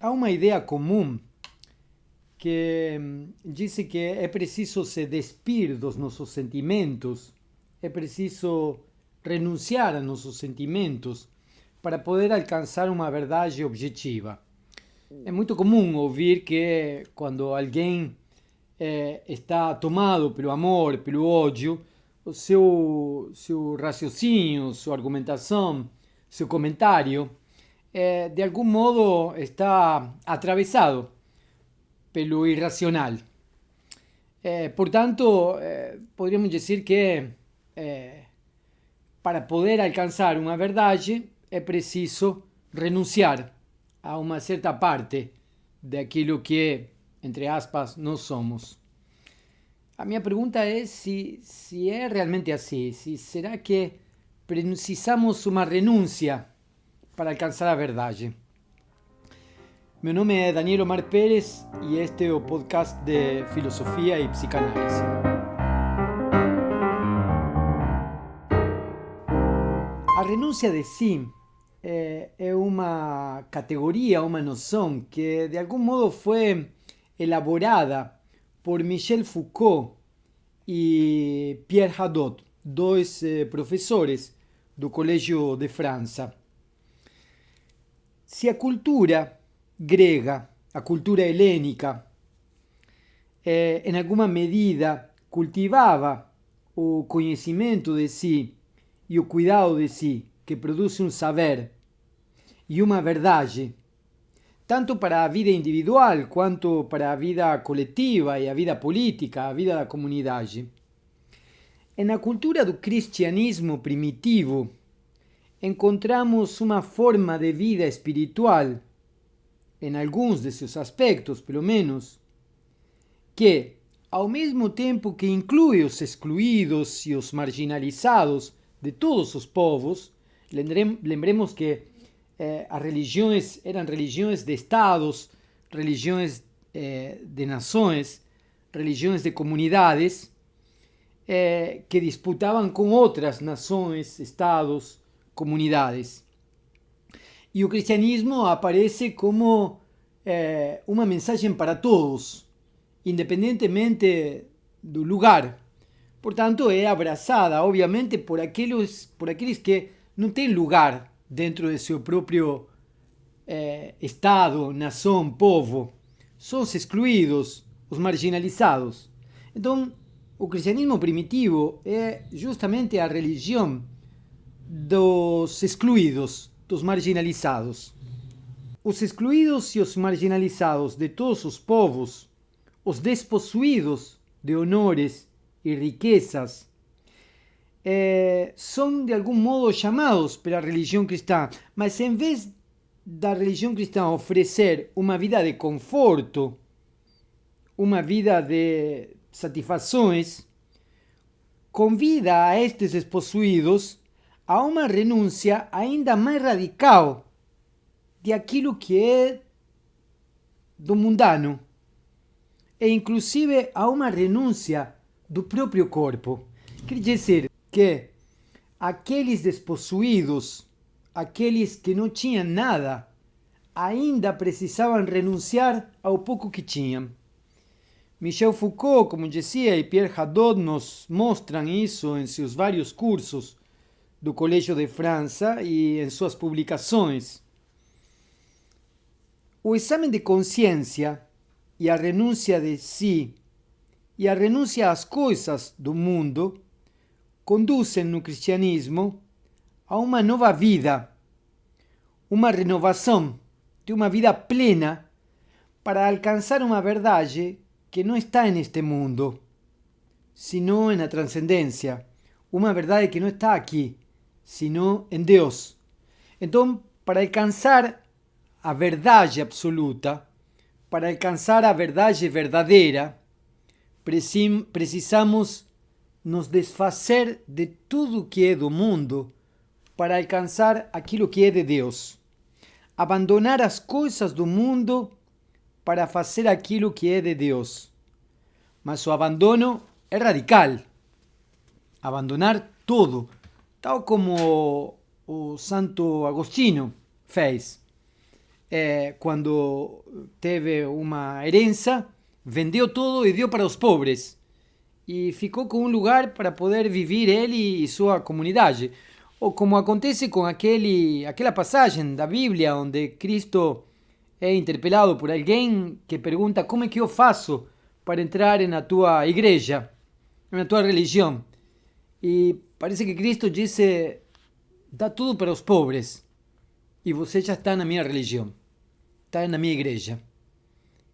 há uma ideia comum que diz que é preciso se despir dos nossos sentimentos, é preciso renunciar a nossos sentimentos para poder alcançar uma verdade objetiva. É muito comum ouvir que quando alguém está tomado pelo amor, pelo ódio, o seu raciocínio, sua argumentação, seu comentário, de algum modo está atravessado pelo irracional. Portanto, poderíamos dizer que para poder alcançar uma verdade é preciso renunciar a uma certa parte daquilo que, entre aspas, nós somos. A minha pergunta é se é realmente assim, se será que precisamos uma renúncia para alcançar a verdade. Meu nome é Daniel Omar Pérez e este é o podcast de Filosofia e Psicanálise. A renúncia de si é uma categoria, uma noção que de algum modo foi elaborada por Michel Foucault e Pierre Hadot, dois professores do Colégio de França. Se a cultura grega, a cultura helênica, em alguma medida cultivava o conhecimento de si e o cuidado de si, que produz um saber e uma verdade, tanto para a vida individual quanto para a vida coletiva e a vida política, a vida da comunidade. E na cultura do cristianismo primitivo, encontramos uma forma de vida espiritual, em alguns de seus aspectos, pelo menos, que, ao mesmo tempo que inclui os excluídos e os marginalizados de todos os povos, lembremos que as religiões eram religiões de estados, religiões de nações, religiões de comunidades, que disputavam com outras nações, estados, comunidades. E o cristianismo aparece como uma mensagem para todos, independentemente do lugar. Portanto, é abraçada, obviamente, por aqueles que não têm lugar dentro de seu próprio estado, nação, povo. São os excluídos, os marginalizados. Então, o cristianismo primitivo é justamente a religião dos excluídos, dos marginalizados. Os excluídos e os marginalizados de todos os povos, os despossuídos de honores e riquezas, são de algum modo chamados pela religião cristã, mas em vez da religião cristã oferecer uma vida de conforto, uma vida de satisfações, convida a estes despossuídos a uma renúncia ainda mais radical de aquilo que é do mundano, e inclusive a uma renúncia do próprio corpo. Quer dizer que aqueles despossuídos, aqueles que não tinham nada, ainda precisavam renunciar ao pouco que tinham. Michel Foucault, como dizia, e Pierre Hadot nos mostram isso em seus vários cursos do Colégio de França e em suas publicações. O exame de consciência e a renúncia de si e a renúncia às coisas do mundo conduzem no cristianismo a uma nova vida, uma renovação de uma vida plena para alcançar uma verdade que não está neste mundo, sino na transcendência, uma verdade que não está aqui, sino em Deus. Então, para alcançar a verdade absoluta, para alcançar a verdade verdadeira, precisamos nos desfazer de tudo que é do mundo para alcançar aquilo que é de Deus. Abandonar as coisas do mundo para fazer aquilo que é de Deus. Mas o abandono é radical. Abandonar tudo, tal como o Santo Agostinho fez. quando teve uma herança, vendeu tudo e deu para os pobres. E ficou com um lugar para poder viver ele e sua comunidade. Ou como acontece com aquela passagem da Bíblia onde Cristo é interpelado por alguém que pergunta como é que eu faço para entrar na tua igreja, na tua religião. E parece que Cristo disse, dá tudo para os pobres e você já está na minha religião, está na minha igreja.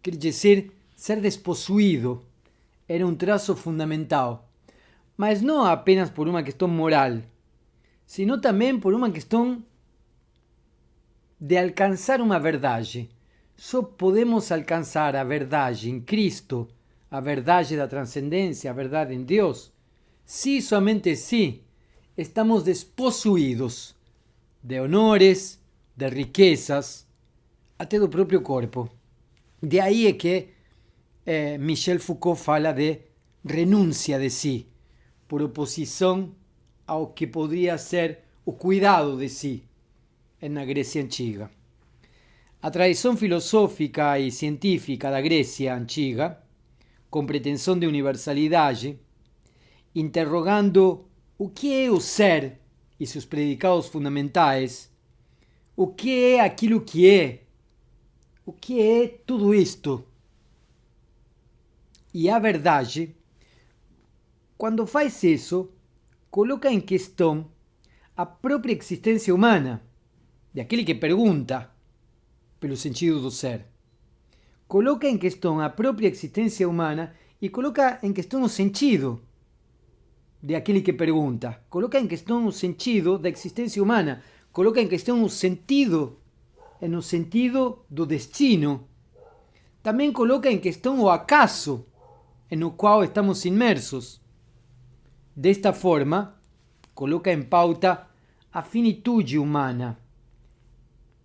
Quer dizer, ser despossuído era um traço fundamental, mas não apenas por uma questão moral, sino também por uma questão de alcançar uma verdade. Só podemos alcançar a verdade em Cristo, a verdade da transcendência, a verdade em Deus, se somente se estamos despossuídos de honores, de riquezas, até do próprio corpo. De aí é que Michel Foucault fala de renúncia de si, por oposição ao que poderia ser o cuidado de si na Grécia Antiga. A tradição filosófica e científica da Grécia Antiga, com pretensão de universalidade, interrogando o que é o ser e seus predicados fundamentais, o que é aquilo que é, o que é tudo isto. E a verdade, quando faz isso, coloca em questão a própria existência humana, de aquele que pergunta pelo sentido do ser. Coloca em questão a própria existência humana e coloca em questão o sentido de aquele que pergunta. Coloca em questão o sentido da existência humana. Coloca em questão o sentido, no sentido do destino. Também coloca em questão o acaso no qual estamos imersos. Desta forma, coloca em pauta a finitude humana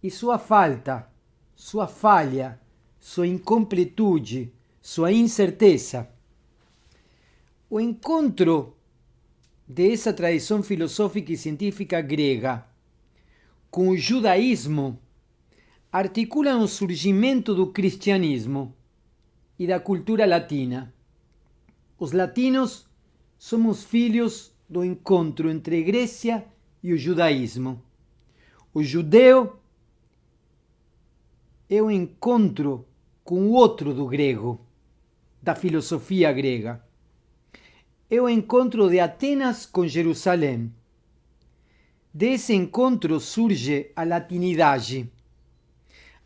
e sua falta, sua falha, sua incompletude, sua incerteza. O encontro dessa tradição filosófica e científica grega com o judaísmo articula o surgimento do cristianismo e da cultura latina. Os latinos somos filhos do encontro entre a Grécia e o judaísmo. O judeu é o encontro com o outro do grego, da filosofia grega. É o encontro de Atenas com Jerusalém. Desse encontro surge a latinidade.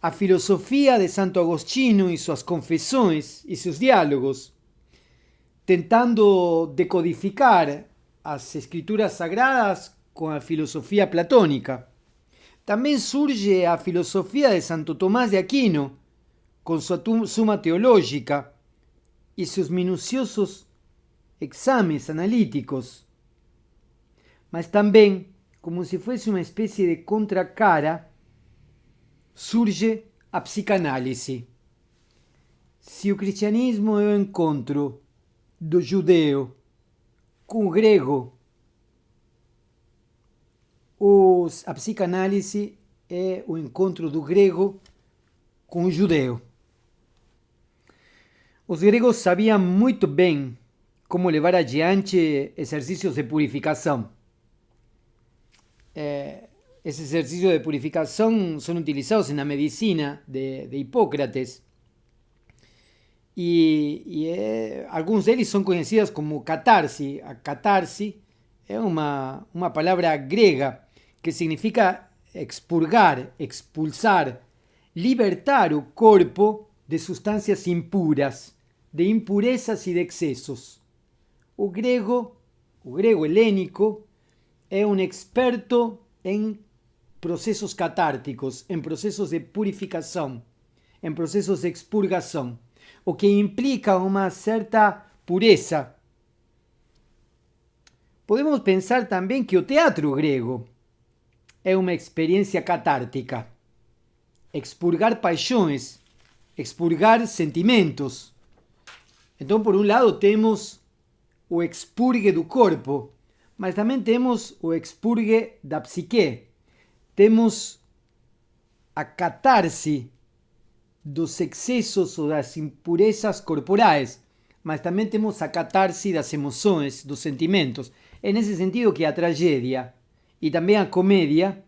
A filosofia de Santo Agostinho e suas confissões e seus diálogos, tentando decodificar as escrituras sagradas com a filosofia platônica. Também surge a filosofia de Santo Tomás de Aquino, com sua Suma Teológica e seus minuciosos exames analíticos. Mas também, como se fosse uma espécie de contracara, surge a psicanálise. Se o cristianismo é o encontro do judeu com o grego, a psicanálise é o encontro do grego com o judeu. Os gregos sabiam muito bem como levar adiante exercícios de purificação. Esses exercícios de purificação são utilizados na medicina de Hipócrates e alguns deles são conhecidos como catarse. A catarse é uma palavra grega que significa expurgar, expulsar, libertar o corpo de substâncias impuras, de impurezas e de excessos. O grego helênico, é um experto em processos catárticos, em processos de purificação, em processos de expurgação, o que implica uma certa pureza. Podemos pensar também que o teatro grego é uma experiência catártica. Expurgar paixões, expurgar sentimentos. Então, por um lado, temos o expurgue do corpo, mas também temos o expurgue da psique. Temos a catarse dos excessos ou das impurezas corporais, mas também temos a catarse das emoções, dos sentimentos. É nesse sentido que a tragédia e também a comédia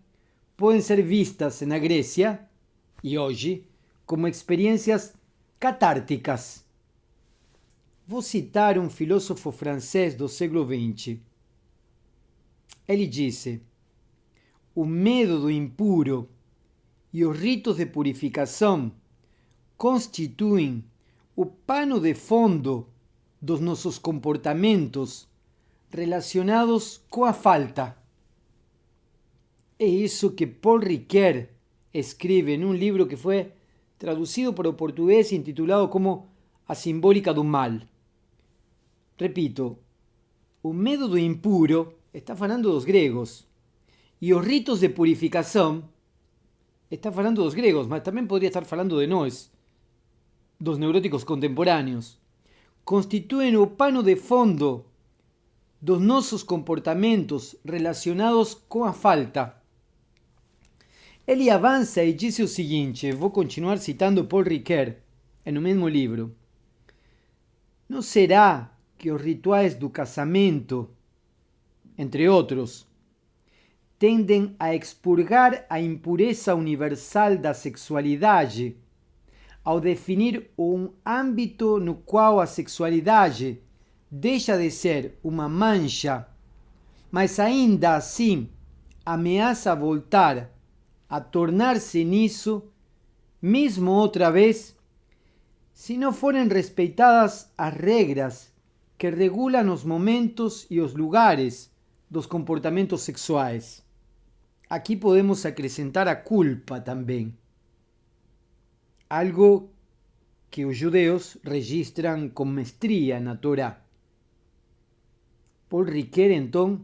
podem ser vistas na Grécia e hoje como experiências catárticas. Vou citar um filósofo francês do século XX. Ele disse: o medo do impuro e os ritos de purificação constituem o pano de fundo dos nossos comportamentos relacionados com a falta. É isso que Paul Ricoeur escreve em um livro que foi traduzido para o português e intitulado como A Simbólica do Mal. Repito, o medo do impuro está falando dos gregos, e os ritos de purificação está falando dos gregos, mas também poderia estar falando de nós, dos neuróticos contemporâneos. Constituem o pano de fundo dos nossos comportamentos relacionados com a falta. Ele avança e diz o seguinte, vou continuar citando Paul Ricoeur, no mesmo livro. Não será que os rituais do casamento, entre outros, tendem a expurgar a impureza universal da sexualidade, ao definir um âmbito no qual a sexualidade deixa de ser uma mancha, mas ainda assim ameaça voltar a tornar-se nisso, mesmo outra vez, se não forem respeitadas as regras que regulam os momentos e os lugares dos comportamentos sexuais. Aqui podemos acrescentar a culpa também, algo que os judeus registram com mestria na Torá. Paul Ricoeur, então,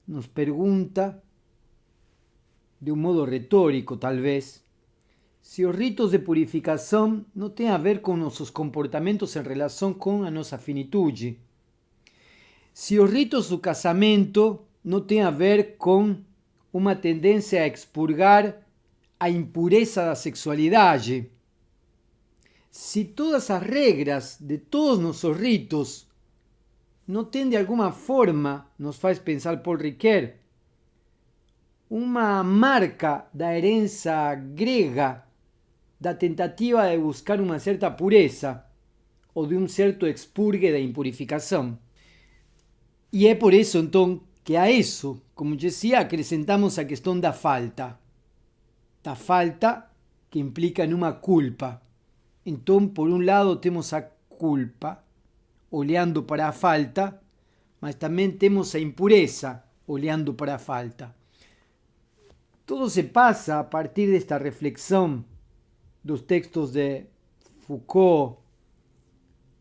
nos pergunta, de um modo retórico talvez, se os ritos de purificação não têm a ver com nossos comportamentos em relação com a nossa finitude. Se os ritos do casamento não têm a ver com uma tendência a expurgar a impureza da sexualidade. Se todas as regras de todos nossos ritos não têm de alguma forma, nos faz pensar Paul Ricoeur, uma marca da herança grega, da tentativa de buscar uma certa pureza ou de um certo expurgue da impurificação. E é por isso, então, que a isso, como dizia, acrescentamos a questão da falta que implica numa culpa. Então, por um lado, temos a culpa, olhando para a falta, mas também temos a impureza, olhando para a falta. Todo se passa a partir desta reflexão dos textos de Foucault,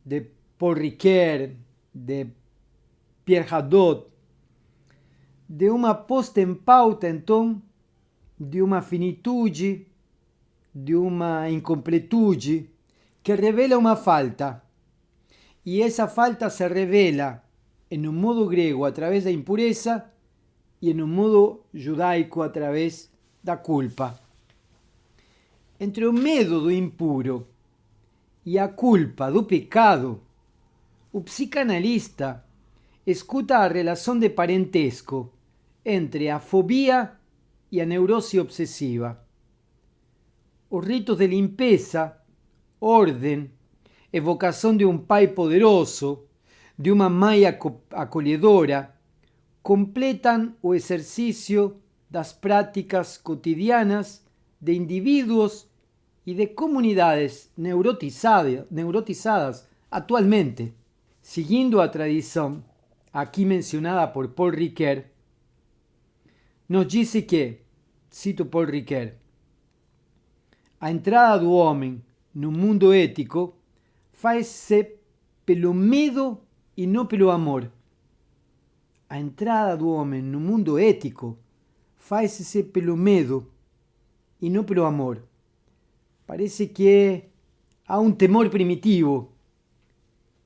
de Paul Ricoeur, de Pierre Hadot, de uma posta em pauta, então, de uma finitude, de uma incompletude, que revela uma falta. E essa falta se revela em um modo grego através da impureza e em um modo judaico através da culpa. Entre o medo do impuro e a culpa do pecado, o psicanalista escuta a relação de parentesco entre a fobia e a neurose obsessiva. Os ritos de limpeza, ordem, evocação de um pai poderoso, de uma mãe acolhedora, completam o exercício das práticas cotidianas de indivíduos e de comunidades neurotizadas atualmente. Seguindo a tradição aqui mencionada por Paul Ricoeur, nos diz que, cito Paul Ricoeur, a entrada do homem no mundo ético faz-se pelo medo e não pelo amor. A entrada do homem no mundo ético faz-se pelo medo e não pelo amor. Parece que há um temor primitivo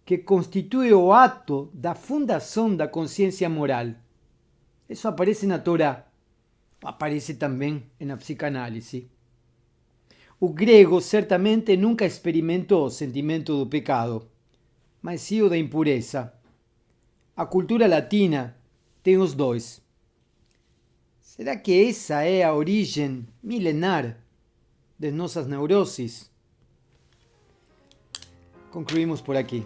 que constitui o ato da fundação da consciência moral. Isso aparece na Torá, aparece também na psicanálise. O grego certamente nunca experimentou o sentimento do pecado, mas sim o da impureza. A cultura latina tem os dois. Será que essa é a origem milenar de nossas neuroses? Concluímos por aqui.